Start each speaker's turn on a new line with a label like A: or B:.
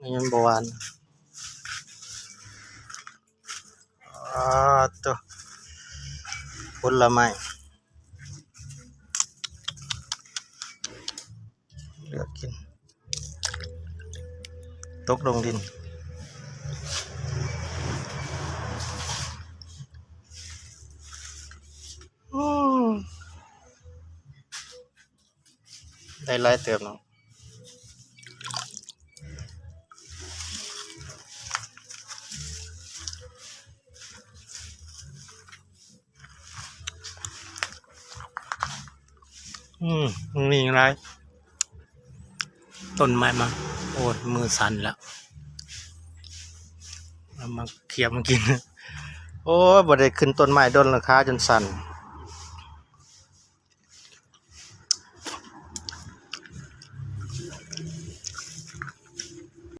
A: นี่มันบหวานตัวผลไม้เลือกกินตกลงดินได้หลายเติมเนาะนี่อะไรต้นไม้มาโอ้มือสั่นแล้วเอามาเขี่ยมากินโอ้บ่ได้ขึ้นต้นไม้โดนราคาจนสั่น